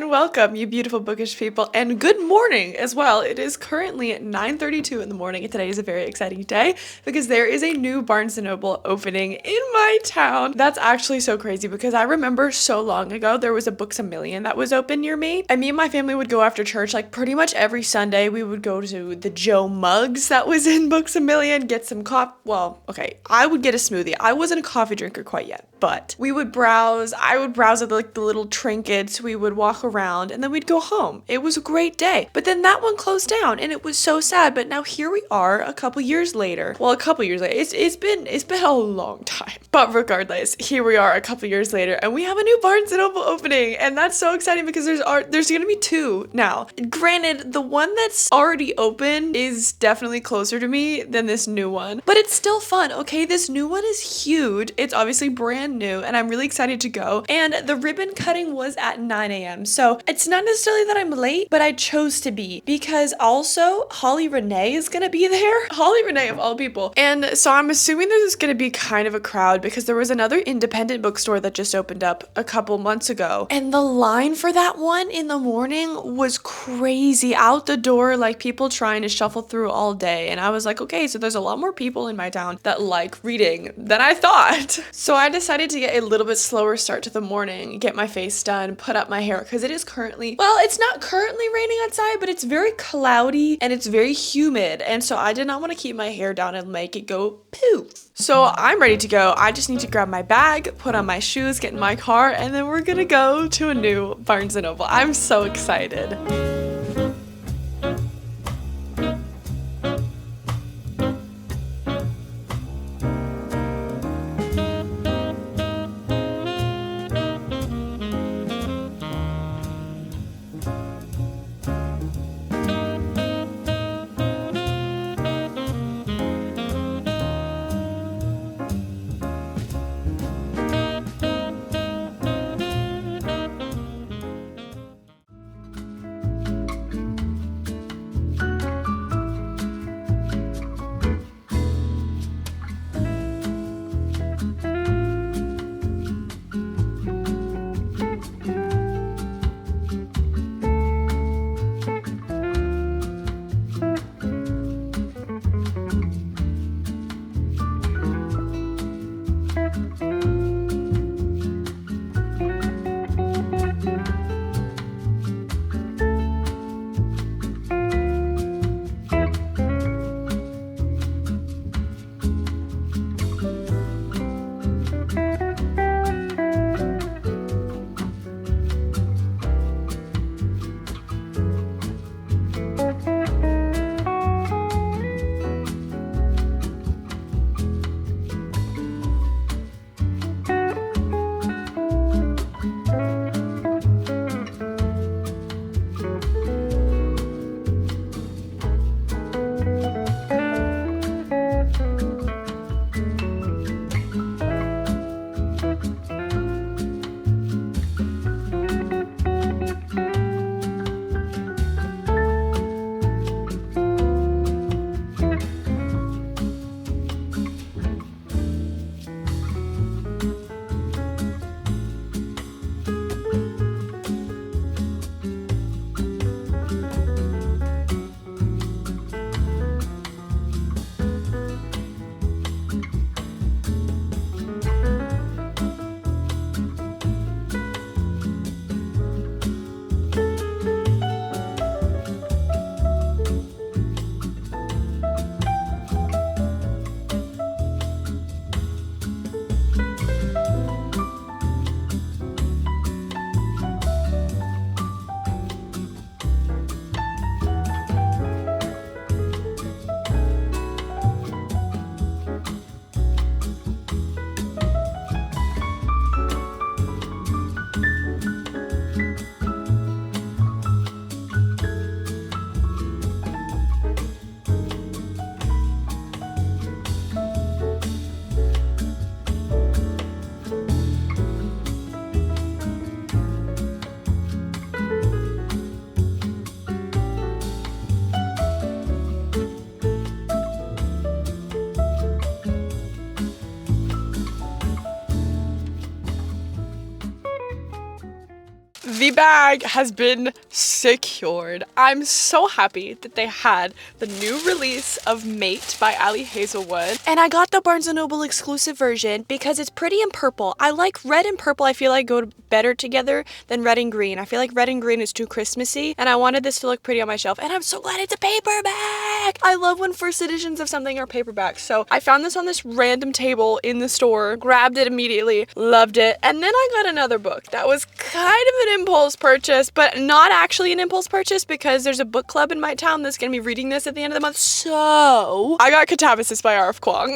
and welcome, you beautiful bookish people, and good morning as well. It is currently at 9:32 in the morning, and today is a very exciting day because there is a new Barnes & Noble opening in my town. That's actually so crazy because I remember so long ago there was a Books A Million that was open near me, and me and my family would go after church like pretty much every Sunday. We would go to the Joe Muggs that was in Books A Million, get some I would get a smoothie. I wasn't a coffee drinker quite yet, but we would browse. I would browse at the little trinkets. We would walk around and then we'd go home. It was a great day. But then that one closed down and it was so sad. But now here we are a couple years later. Well, a couple years later. It's been a long time. But regardless, here we are a couple years later and we have a new Barnes & Noble opening. And that's so exciting because there's going to be two now. Granted, the one that's already open is definitely closer to me than this new one. But it's still fun, okay? This new one is huge. It's obviously brand new and I'm really excited to go. And the ribbon cutting was at 9 a.m. So it's not necessarily that I'm late, but I chose to be because also Holly Renee is going to be there. Holly Renee of all people. And so I'm assuming there's going to be kind of a crowd because there was another independent bookstore that just opened up a couple months ago. And the line for that one in the morning was crazy out the door, like people trying to shuffle through all day. And I was like, okay, so there's a lot more people in my town that like reading than I thought. So I decided to get a little bit slower start to the morning, get my face done, put up my hair because it is currently, well, it's not currently raining outside, but it's very cloudy and it's very humid. And so I did not want to keep my hair down and make it go poof. So I'm ready to go. I just need to grab my bag, put on my shoes, get in my car, and then we're gonna go to a new Barnes & Noble. I'm so excited. The bag has been secured. I'm so happy that they had the new release of Mate by Ali Hazelwood. And I got the Barnes & Noble exclusive version because it's pretty in purple. I like red and purple. I feel like go better together than red and green. I feel like red and green is too Christmassy, and I wanted this to look pretty on my shelf, and I'm so glad it's a paperback. I love when first editions of something are paperbacks. So I found this on this random table in the store, grabbed it immediately, loved it, and then I got another book that was kind of an impulse purchase, but not actually an impulse purchase because there's a book club in my town that's gonna be reading this at the end of the month. So I got Catabasis by R.F. Kuang.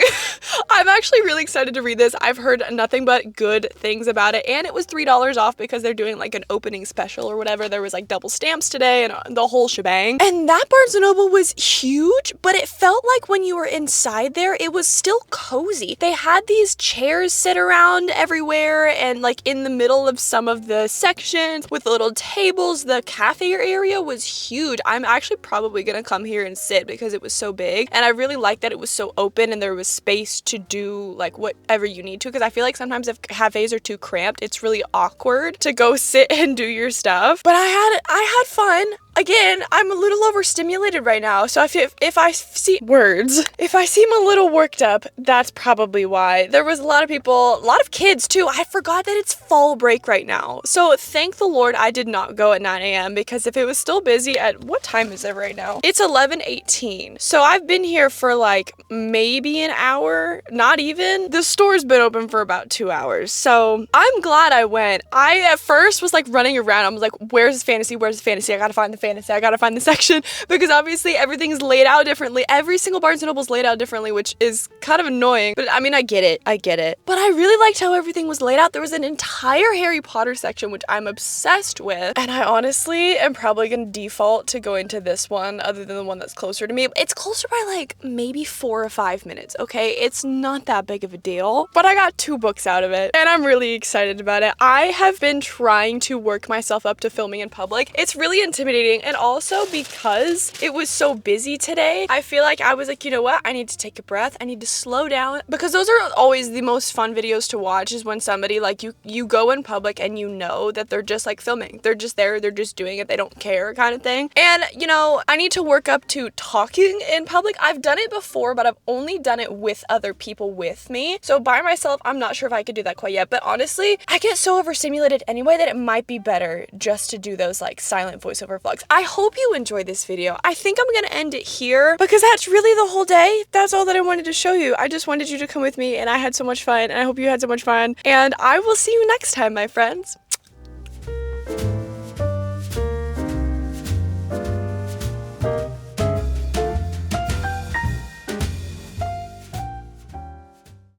I'm actually really excited to read this. I've heard nothing but good things about it, and it was $3 off because they're doing like an opening special or whatever. There was like double stamps today and the whole shebang. And that Barnes & Noble was huge, but it felt like when you were inside there, it was still cozy. They had these chairs sit around everywhere and like in the middle of some of the sections with little tables. The cafe area was huge. I'm actually probably gonna come here and sit because it was so big, and I really like that it was so open and there was space to do like whatever you need to, because I feel like sometimes if cafes are too cramped, it's really awkward to go sit and do your stuff. But I had fun. Again, I'm a little overstimulated right now, so if I seem a little worked up, that's probably why. There was a lot of people, a lot of kids too. I forgot that it's fall break right now. So thank the Lord I did not go at 9 a.m. because if it was still busy at, what time is it right now? It's 11:18. So I've been here for like maybe an hour, not even. The store's been open for about 2 hours. So I'm glad I went. I at first was like running around. I was like, where's fantasy? Where's the fantasy? I gotta find the fantasy. I gotta find the section because obviously everything's laid out differently. Every single Barnes & Noble's laid out differently, which is kind of annoying, but I mean, I get it. But I really liked how everything was laid out. There was an entire Harry Potter section, which I'm obsessed with, and I honestly am probably gonna default to going to this one other than the one that's closer to me. It's closer by like maybe 4 or 5 minutes, okay? It's not that big of a deal, but I got 2 books out of it, and I'm really excited about it. I have been trying to work myself up to filming in public. It's really intimidating. And also because it was so busy today, I feel like I was like, you know what? I need to take a breath. I need to slow down, because those are always the most fun videos to watch, is when somebody like you go in public and you know that they're just like filming. They're just there. They're just doing it. They don't care kind of thing. And you know, I need to work up to talking in public. I've done it before, but I've only done it with other people with me. So by myself, I'm not sure if I could do that quite yet. But honestly, I get so overstimulated anyway that it might be better just to do those like silent voiceover vlogs. I hope you enjoyed this video. I think I'm gonna end it here because that's really the whole day. That's all that I wanted to show you. I just wanted you to come with me, and I had so much fun, and I hope you had so much fun, and I will see you next time, my friends.